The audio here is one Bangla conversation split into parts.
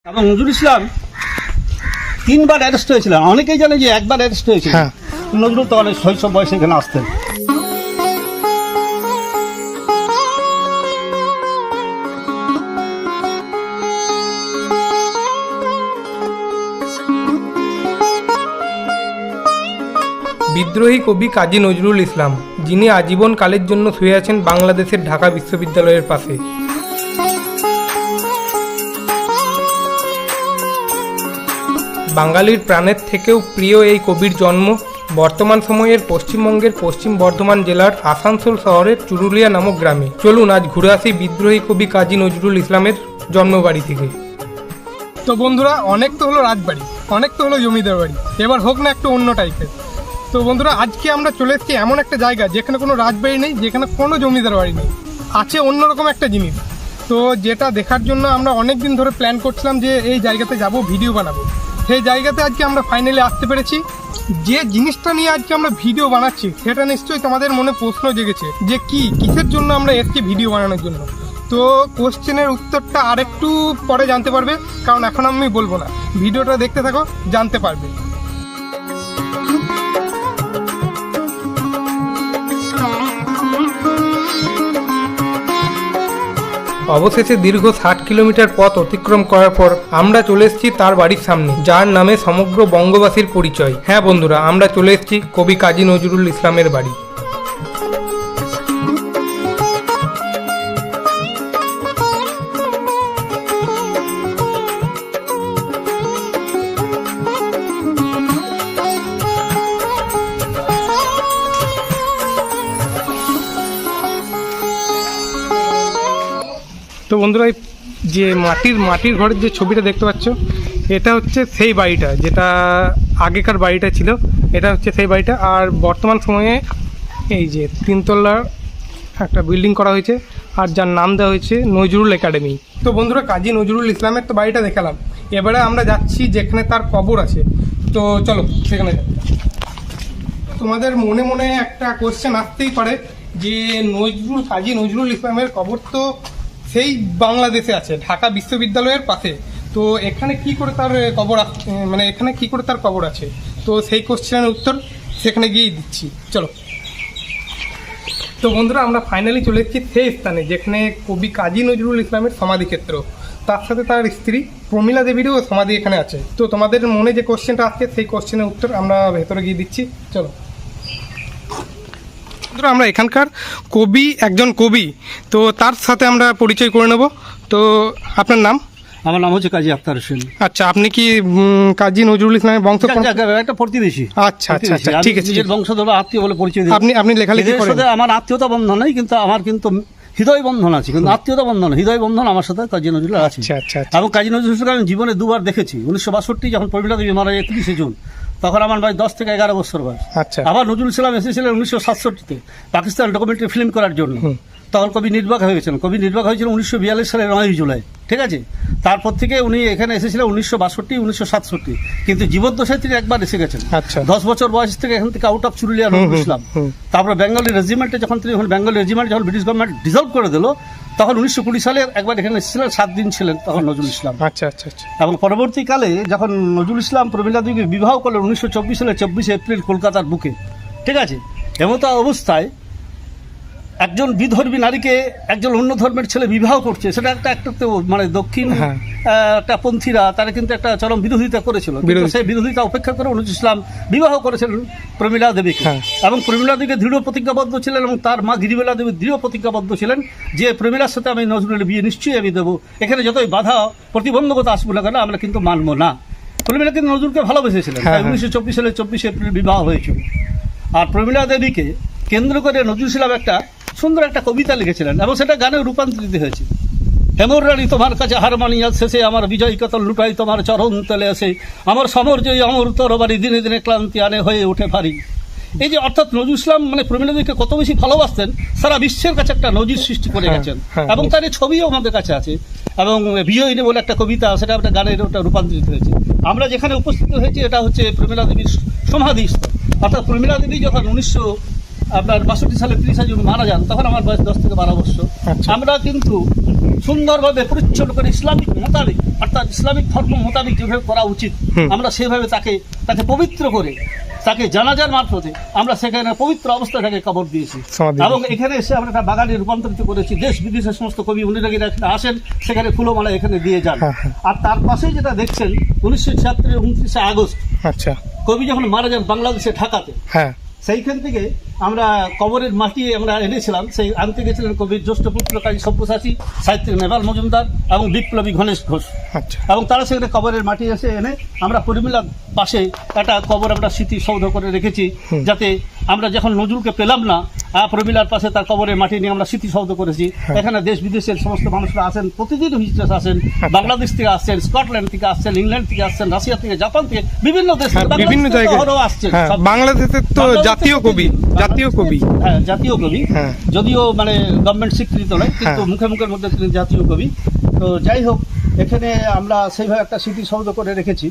এবং নজরুল ইসলাম 3 বার অ্যারেস্ট হয়েছিলেন। অনেকেই জানে যে একবার অ্যারেস্ট হয়েছিল। নজরুল তো অনেক শৈশব বয়সে এখানে আসতেন। বিদ্রোহী কবি কাজী নজরুল ইসলাম, যিনি আজীবন কালের জন্য শুয়ে আছেন বাংলাদেশের ঢাকা বিশ্ববিদ্যালয়ের পাশে। বাঙালির প্রাণের থেকেও প্রিয় এই কবির জন্ম বর্তমান সময়ের পশ্চিমবঙ্গের পশ্চিম বর্ধমান জেলার আসানসোল শহরের চুরুলিয়া নামক গ্রামে। চলুন আজ ঘুরে আসি বিদ্রোহী কবি কাজী নজরুল ইসলামের জন্মবাড়ি থেকে। তো বন্ধুরা, অনেক তো হলো রাজবাড়ি, অনেক তো হলো জমিদার বাড়ি, এবার হোক না একটু অন্য টাইপের। তো বন্ধুরা, আজকে আমরা চলে এসেছি এমন একটা জায়গা যেখানে কোনো রাজবাড়ি নেই, যেখানে কোনো জমিদার বাড়ি নেই, আছে অন্যরকম একটা জিনিস। তো যেটা দেখার জন্য আমরা অনেক দিন ধরে প্ল্যান করছিলাম যে এই জায়গাতে যাব, ভিডিও বানাবো। সেই জায়গাতে আজকে আমরা ফাইনালি আসতে পেরেছি। যে জিনিসটা নিয়ে আজকে আমরা ভিডিও বানাচ্ছি সেটা নিশ্চয়ই তোমাদের মনে প্রশ্ন জেগেছে যে কিসের জন্য আমরা এসেছি ভিডিও বানানোর জন্য। তো কোশ্চেনের উত্তরটা আরেকটু পরে জানতে পারবে, কারণ এখন আমি বলবো না। ভিডিওটা দেখতে থাকো, জানতে পারবে। অবশেষে দীর্ঘ 60 কিলোমিটার পথ অতিক্রম করার পর আমরা চলে এসেছি তার বাড়ির সামনে, যার নামে সমগ্র বঙ্গবাসীর পরিচয়। হ্যাঁ বন্ধুরা, আমরা চলে এসেছি কবি কাজী নজরুল ইসলামের বাড়ি। তো বন্ধুরা, যে মাটির ঘরের যে ছবিটা দেখতে পাচ্ছ, এটা হচ্ছে সেই বাড়িটা, যেটা আগেকার বাড়িটা ছিল। এটা হচ্ছে সেই বাড়িটা। আর বর্তমান সময়ে এই যে 3 তলার একটা বিল্ডিং করা হয়েছে, আর যার নাম দেওয়া হয়েছে নজরুল একাডেমি। তো বন্ধুরা, কাজী নজরুল ইসলামের তো বাড়িটা দেখালাম, এবারে আমরা যাচ্ছি যেখানে তার কবর আছে। তো চলো সেখানে যাই। তোমাদের মনে মনে একটা কোশ্চেন আসতেই পারে যে কাজী নজরুল ইসলামের কবর তো সেই বাংলাদেশে আছে, ঢাকা বিশ্ববিদ্যালয়ের পাশে। তো এখানে কি করে তার কবর আছে? তো সেই কোশ্চেনের উত্তর সেখানে গিয়েই দিচ্ছি, চলো। তো বন্ধুরা, আমরা ফাইনালি চলে এসেছি সেই স্থানে যেখানে কবি কাজী নজরুল ইসলামের সমাধিক্ষেত্র, তার সাথে তার স্ত্রী প্রমীলা দেবীরও সমাধি এখানে আছে। তো তোমাদের মনে যে কোশ্চেনটা আসছে সেই কোশ্চেনের উত্তর আমরা ভেতরে গিয়ে দিচ্ছি, চলো। আমরা এখানকার একজন কবি, তো তার সাথে আমরা পরিচয় করে নেব। তো আপনার নাম? আমার নাম হচ্ছে কাজী আখতার হোসেন। আচ্ছা, আপনি কি কাজী নজরুল ইসলামের বংশ? একটা প্রতিবেশী। আচ্ছা আচ্ছা আচ্ছা, ঠিক আছে। নিজের বংশধর আত্মীয় বলে পরিচয় দিই। আপনি লেখালেখি করেন? আমার আত্মীয়তা বন্ধন নাই, কিন্তু আমার কিন্তু হৃদয় বন্ধন আছে, কিন্তু আত্মীয়তা বন্ধন, হৃদয় বন্ধন আমার সাথে কাজী নজরুল আছে। আচ্ছা আচ্ছা। এবং কাজী নজরুল আমি জীবনে 2 বার দেখেছি। 1962 যখন প্রমীলা দেবী মারা যায় 31শে জুন, তখন আমার ভাই 10 থেকে 11 বছর বয়স। আচ্ছা। আবার নজরুল ইসলাম এসেছিলেন 1967-তে পাকিস্তান ডকুমেন্টারি ফিল্ম করার জন্য। তখন কবি নির্বাক হয়েছিলেন। 1942 সালের 9 জুলাই, ঠিক আছে। তারপর থেকে উনি এখানে এসেছিলেন 1962, 1967, কিন্তু জীবদ্দশায় তিনি একবার এসে গেছেন। আচ্ছা। 10 বছর বয়স থেকে এখান থেকে আউট অফ চুরুলিয়া নজরুল ইসলাম। তারপর বেঙ্গলি রেজিমেন্টে যখন ব্রিটিশ গভর্নমেন্ট ডিজলভ করে দিল, তখন 1920 সালে একবার এখানে এসেছিলেন, 7 দিন ছিলেন তখন নজরুল ইসলাম। আচ্ছা আচ্ছা আচ্ছা। এবং পরবর্তীকালে যখন নজরুল ইসলাম প্রমীলা দেবীকে বিবাহ করলেন 1924 সালে 24শে এপ্রিল কলকাতার বুকে, ঠিক আছে। এমত অবস্থায় একজন বিধর্মী নারীকে একজন অন্য ধর্মের ছেলে বিবাহ করছে, সেটা একটা মানে দক্ষিণ একটা পন্থীরা তারা কিন্তু একটা চরম বিরোধিতা করেছিল। সেই বিরোধিতা উপেক্ষা করে নজরুল ইসলাম বিবাহ করেছিলেন প্রমীলা দেবীকে। এবং প্রমীলা দেবীকে দৃঢ় প্রতিজ্ঞাবদ্ধ ছিলেন, এবং তার মা গিরিবেলা দেবী দৃঢ় প্রতিজ্ঞাবদ্ধ ছিলেন যে প্রমীলার সাথে আমি নজরুলের বিয়ে নিশ্চয়ই আমি দেবো, এখানে যতই বাধা প্রতিবন্ধকতা আসবো না কেন আমরা কিন্তু মানবো না। প্রমীলা কিন্তু নজরুলকে ভালোবেসেছিলেন। 1924 সালে 24শে এপ্রিল বিবাহ হয়েছিল। আর প্রমীলা দেবীকে কেন্দ্র করে নজরুল ইসলাম একটা সুন্দর একটা কবিতা লিখেছিলেন, এবং সেটা গানে রূপান্তরিত হয়েছে। হেমর রানী তোমার কাছে হার মানিয়া শেষে, আমার বিজয় কতল লুটাই তোমার চরণ তলে আসে, আমার সমরজয়ী অমর তরবারি দিনে দিনে ক্লান্তি আনে হয়ে ওঠে ভারী। এই যে অর্থাৎ নজরুল ইসলাম মানে প্রমীলা দেবীকে কত বেশি ভালোবাসতেন, সারা বিশ্বের কাছে একটা নজির সৃষ্টি করে গেছেন। এবং তার এই ছবিও আমাদের কাছে আছে। এবং বিজয়িনী বলে একটা কবিতা, সেটা একটা গানের ওটা রূপান্তরিত হয়েছে। আমরা যেখানে উপস্থিত হয়েছি এটা হচ্ছে প্রমীলা দেবীর সমাধিস্থল। অর্থাৎ প্রমীলা দেবী যখন 1962 সালে 30শে জুন মারা যান, তখন আমার বয়স 10 থেকে 12 বছর। আমরা কিন্তু সুন্দরভাবে পরিচ্ছন্ন করে ইসলামিক মোতাবেক, অর্থাৎ ইসলামিক ধর্ম মোতাবেক যেভাবে করা উচিত, আমরা সেভাবে তাকে পবিত্র করে তাকে জানাজার মারফতে আমরা সেখানে পবিত্র অবস্থায় তাকে কবর দিয়েছি। এবং এখানে এসে আমরা একটা বাগানে রূপান্তরিত করেছি। দেশ বিদেশের সমস্ত কবি অনুরাগীরা এখানে আসেন, সেখানে ফুলমালা এখানে দিয়ে যান। আর তার পাশেই যেটা দেখছেন 1976 29 আগস্ট আচ্ছা, কবি যখন মারা যান বাংলাদেশে ঢাকাতে, হ্যাঁ, সেইখান থেকে আমরা কবরের মাটি আমরা এনেছিলাম। সেই আনতে গেছিলেন কবির জ্যেষ্ঠ পুত্র কাজী সব্যসাচী, সাহিত্যিক নেভাল মজুমদার এবং বিপ্লবী গণেশ ঘোষ। আচ্ছা, এবং তারা সেখানে কবরের মাটি এসে এনে আমরা পরিমিলার পাশে একটা কবর আমরা স্মৃতিসৌধ করে রেখেছি, যাতে আমরা যখন নজরুলকে পেলাম না, প্রমিলার পাশে তার কবরের মাটি নিয়ে আমরা স্মৃতিসৌধ করেছি। এখানে দেশ বিদেশের সমস্ত মানুষরা আসেন, প্রতিদিন ভিজিটার্স আসেন, বাংলাদেশ থেকে আসছেন, স্কটল্যান্ড থেকে আসছেন, ইংল্যান্ড থেকে আসছেন, রাশিয়া থেকে, জাপান থেকে, বিভিন্ন দেশ থেকে, বিভিন্ন জায়গায় আসছেন। বাংলাদেশের তো জাতীয় কবি, জাতীয় কবি, হ্যাঁ জাতীয় কবি, হ্যাঁ, যদিও মানে গভর্নমেন্ট স্বীকৃত নয়, কিন্তু মুখে মুখের মধ্যে তিনি জাতীয় কবি। তো যাই হোক, এখানে আমরা সেইভাবে একটা স্মৃতিসৌধ করে রেখেছি।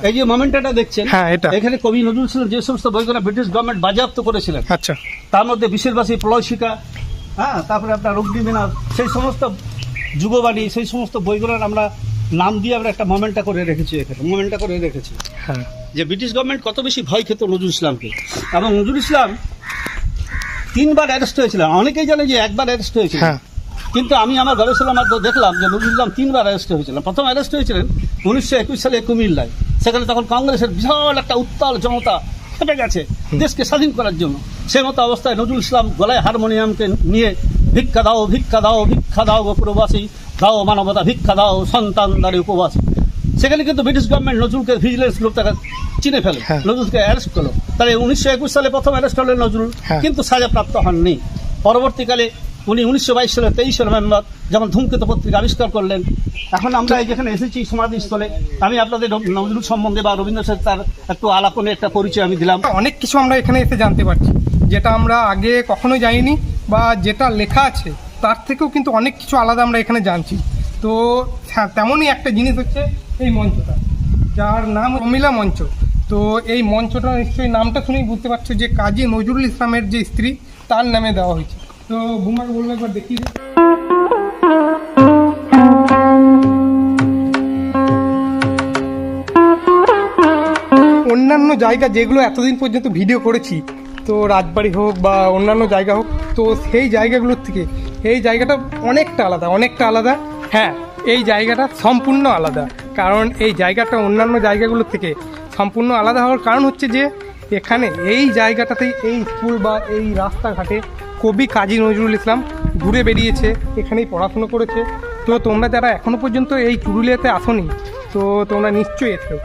এই যে মোমেন্টটা দেখছেন, হ্যাঁ, এটা এখানে কবি নজরুল ইসলাম যে সমস্ত বইগুলো ব্রিটিশ গভর্নমেন্ট বাজেয়াপ্ত করেছিলেন, আচ্ছা, তার মধ্যে বিশেষবাসী, প্রলয় শিকা, হ্যাঁ, তারপরে আপনার অগ্নিমিনার, সেই সমস্ত যুগবাণী, সেই সমস্ত বইগুলোর আমরা নাম দিয়ে আমরা একটা মোমেন্টটা করে রেখেছি। এখানে মোমেন্টটা করে রেখেছি হ্যাঁ, যে ব্রিটিশ গভর্নমেন্ট কত বেশি ভয় খেত নজরুল ইসলামকে। এবং নজরুল ইসলাম 3 বার অ্যারেস্ট হয়েছিলেন। অনেকেই জানে যে একবার অ্যারেস্ট হয়েছিল, হ্যাঁ, কিন্তু আমি আমার গবেষণার মাধ্যমে দেখলাম যে নজরুল ইসলাম 3 বার অ্যারেস্ট হয়েছিলেন। প্রথম অ্যারেস্ট হয়েছিলেন 1921 সালে কুমিল্লায়। সেখানে তখন কংগ্রেসের বিশাল একটা উত্তাল জনতা খেপে গেছে দেশকে স্বাধীন করার জন্য। সে মতো অবস্থায় নজরুল ইসলাম গলায় হারমোনিয়ামকে নিয়ে ভিক্ষা দাও, ভিক্ষা দাও, ভিক্ষা দাও গো প্রবাসী, দাও মানবতা ভিক্ষা দাও সন্তান দ্বারে উপবাসী। সেখানে কিন্তু ব্রিটিশ গভর্নমেন্ট নজরুলকে ভিজিলেন্স গ্রুপ তাকে চিনে ফেলে, নজরুলকে অ্যারেস্ট করলো। তাহলে 1921 সালে প্রথম অ্যারেস্ট হলেন নজরুল, কিন্তু সাজাপ্রাপ্ত হননি। পরবর্তীকালে উনি 1922 সালের 23 নভেম্বর যখন ধূমকেতু পত্রিকা আবিষ্কার করলেন। এখন আমরা যেখানে এসেছি সমাধিস্থলে, আমি আপনাদের নজরুল সম্বন্ধে বা রবীন্দ্রনাথ তার একটু আলাপনে একটা পরিচয় আমি দিলাম। অনেক কিছু আমরা এখানে এসে জানতে পারছি, যেটা আমরা আগে কখনো জানিনি, বা যেটা লেখা আছে তার থেকেও কিন্তু অনেক কিছু আলাদা আমরা এখানে জানছি। তো হ্যাঁ, তেমনই একটা জিনিস হচ্ছে এই মঞ্চটা, যার নাম প্রমিলা মঞ্চ। তো এই মঞ্চটা নিশ্চয়ই নামটা শুনেই বুঝতে পারছো যে কাজী নজরুল ইসলামের যে স্ত্রী, তার নামে দেওয়া হয়েছে। তো বুমাকে বললো একবার দেখিয়ে দিই। অন্যান্য জায়গা যেগুলো এতদিন পর্যন্ত ভিডিও করেছি, তো রাজবাড়ি হোক বা অন্যান্য জায়গা হোক, তো সেই জায়গাগুলোর থেকে এই জায়গাটা অনেকটা আলাদা, অনেকটা আলাদা। হ্যাঁ, এই জায়গাটা সম্পূর্ণ আলাদা, কারণ এই জায়গাটা অন্যান্য জায়গাগুলোর থেকে সম্পূর্ণ আলাদা হওয়ার কারণ হচ্ছে যে এখানে এই জায়গাটাতেই এই স্কুল বা এই রাস্তাঘাটে কবি কাজী নজরুল ইসলাম ঘুরে বেরিয়েছে, এখানেই পড়াশুনো করেছে। তো তোমরা যারা এখনও পর্যন্ত এই পুরুলিয়াতে আসোনি, তো তোমরা নিশ্চয়ই এসো।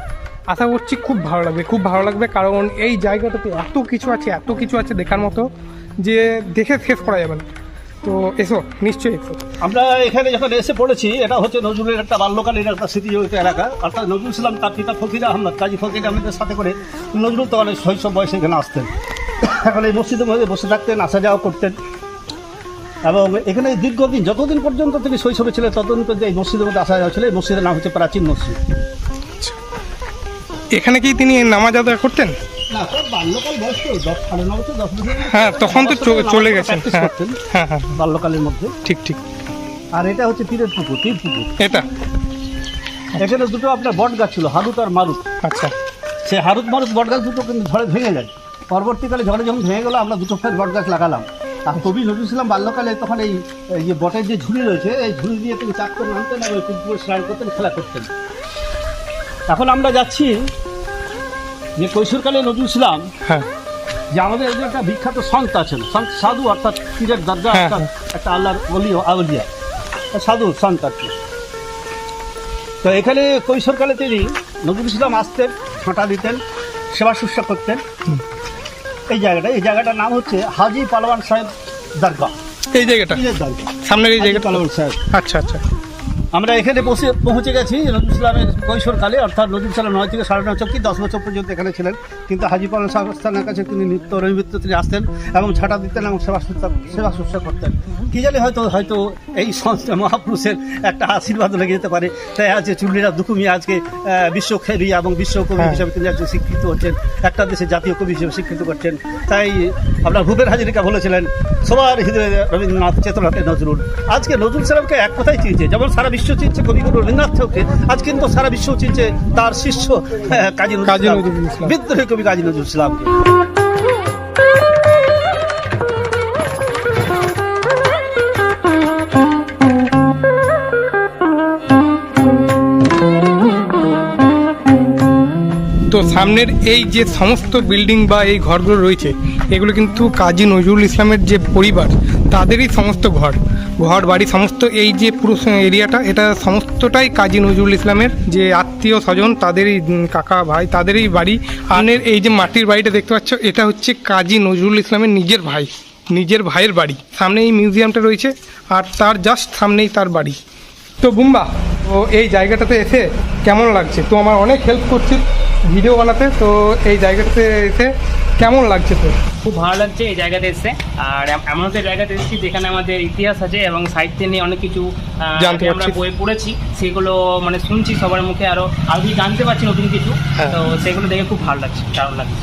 আশা করছি খুব ভালো লাগবে, খুব ভালো লাগবে, কারণ এই জায়গাটাতে এত কিছু আছে, এত কিছু আছে দেখার মতো, যে দেখে শেষ করা যাবে না। তো এসো, নিশ্চয়ই এসো। আমরা এখানে যখন এসে পড়েছি, এটা হচ্ছে নজরুলের একটা বাল্যকালীন একটা স্মৃতিজড়িত এলাকা। অর্থাৎ নজরুল ইসলাম তার পিতা ফকির আহমদ, কাজী ফকির আহমদের সাথে করে নজরুল তখন শৈশব বয়সে এখানে আসতেন। এখন এই মসজিদের মধ্যে বসে থাকতেন, আসা যাওয়া করতেন। এবং এখানে দীর্ঘদিন, যতদিন পর্যন্ত তিনি শৈশবে ছিলেন ততদিন পর্যন্ত এই মসজিদের মধ্যে আসা যাওয়া ছিল। এই মসজিদের নাম হচ্ছে প্রাচীন মসজিদ। এখানে কি তিনি নামাজ আদায় করতেন? না, তার বাল্যকাল বয়স তো 9.5 বছর 10 বছর। হ্যাঁ, তখন তো চলে গেছেন। হ্যাঁ হ্যাঁ হ্যাঁ, বাল্যকালের মধ্যে। ঠিক ঠিক। আর এটা হচ্ছে পীরের পুকুর, পীর পুকুর। এটা এখানে দুটো আপনার বট গাছ ছিল, হারুত আর মারুত। আচ্ছা, সে হারুত মারুত বট গাছ দুটো কিন্তু ঝড়ে ভেঙে যায়। পরবর্তীকালে ঝড়ে যখন ভেঙে গেল, আমরা দুটো ফের বট গাছ লাগালাম। আর কবি নজরুল ইসলাম বাল্যকালে তখন এই যে বটের যে ঝুড়ি রয়েছে, এই ঝুড়ি দিয়ে তিনি চাপ করে নামতেন এবং পুকুরে স্নান করতেন, খেলা করতেন। এখন আমরা যাচ্ছি যে কৈশোরকালে নজরুল ইসলাম, হ্যাঁ, যে আমাদের এই যে একটা বিখ্যাত সন্ত আছেন, সন্ত সাধু, অর্থাৎ পীরের দরজা, অর্থাৎ একটা আল্লাহর আউলিয়া সাধু সন্ত আর কি। তো এখানে কৈশোরকালে তিনি নজরুল ইসলাম আসতেন, ছাঁটা দিতেন, সেবা শুশ্রূষা করতেন। এই জায়গাটার নাম হচ্ছে হাজি পালোয়ান সাহেব দরগা। এই জায়গাটা পীরের দরগা, সামনের এই হাজি জায়গাটা। পালোয়ান সাহেব। আচ্ছা আচ্ছা। আমরা এখানে পৌঁছে গেছি নজরুল ইসলামের কৈশোরকালে, অর্থাৎ নজরুল ইসলাম 9 থেকে 9.5 চক্কি 10 বছর পর্যন্ত এখানে ছিলেন। কিন্তু হাজিপাল সাহস্তানের কাছে তিনি নিত্য রবিত্র তিনি আসতেন এবং ঝাঁটা দিতেন এবং সেবা শুশ্রূষা করতেন। কি জানি হয়তো এই সংস্থা মহাপুরুষের একটা আশীর্বাদ লেগে যেতে পারে, তাই আজকে চুরুলিয়া দুখুমিয়া আজকে বিশ্বখ্যাপী এবং বিশ্বকবি হিসেবে তিনি আজকে স্বীকৃত হচ্ছেন, একটা দেশে জাতীয় কবি হিসেবে স্বীকৃত করছেন। তাই আপনার ভূপেন হাজরিকা বলেছিলেন, সবার হৃদয়ে রবীন্দ্রনাথ, চেতনাতে নজরুল। আজকে নজরুল ইসলামকে এক কথাই চিনছে, যেমন সারা বিশ্ব চিনছে কবিগুরু রবীন্দ্রনাথ ঠাকুরকে, আজ কিন্তু সারা বিশ্ব চিনছে তার শিষ্য কাজী নজরুল ইসলাম, বিদ্রোহী কবি কাজী নজরুল ইসলামকে। তো সামনের এই যে সমস্ত বিল্ডিং বা এই ঘরগুলো রয়েছে, এগুলো কিন্তু কাজী নজরুল ইসলামের যে পরিবার তাদেরই সমস্ত ঘর বাড়ি, সমস্ত এই যে পুরো এরিয়াটা, এটা সমস্তটাই কাজী নজরুল ইসলামের যে আত্মীয় স্বজন, তাদেরই কাকা ভাই, তাদেরই বাড়ি। আনের এই যে মাটির বাড়িটা দেখতে পাচ্ছ, এটা হচ্ছে কাজী নজরুল ইসলামের নিজের ভাইয়ের বাড়ি। সামনে এই মিউজিয়ামটা রয়েছে আর তার জাস্ট সামনেই তার বাড়ি। তো বুম্বা, তো এই জায়গাটাতে এসে কেমন লাগছে? তো আমার অনেক হেল্প করছিস ভিডিও বানাতে, তো এই জায়গাটাতে এসে কেমন লাগছে তোর? খুব ভালো লাগছে এই জায়গাতে এসে। আর এমন একটা জায়গাতে এসেছি যেখানে আমাদের ইতিহাস আছে এবং সাহিত্য নিয়ে অনেক কিছু জানতে আমরা পারছি। বই পড়েছি, সেগুলো মানে শুনছি সবার মুখে, আরও জানতে পারছি নতুন কিছু। হ্যাঁ। তো সেগুলো দেখে খুব ভালো লাগছে, দারুণ লাগছে।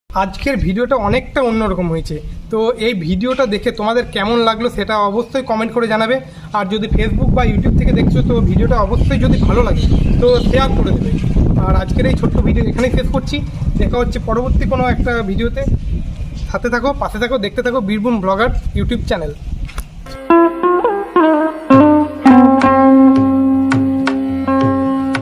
আজকের ভিডিওটা অনেকটা অন্যরকম হয়েছে, তো এই ভিডিওটা দেখে তোমাদের কেমন লাগলো সেটা অবশ্যই কমেন্ট করে জানাবে। আর যদি ফেসবুক বা ইউটিউব থেকে দেখছো, তো ভিডিওটা অবশ্যই যদি ভালো লাগে তো শেয়ার করে দেবে। আর আজকের এই ছোট্ট ভিডিও এখানেই শেষ করছি, দেখা হচ্ছে পরবর্তী কোনো একটা ভিডিওতে। সাথে থাকো, পাশে থাকো, দেখতে থাকো বীরভূম ব্লগার ইউটিউব চ্যানেল।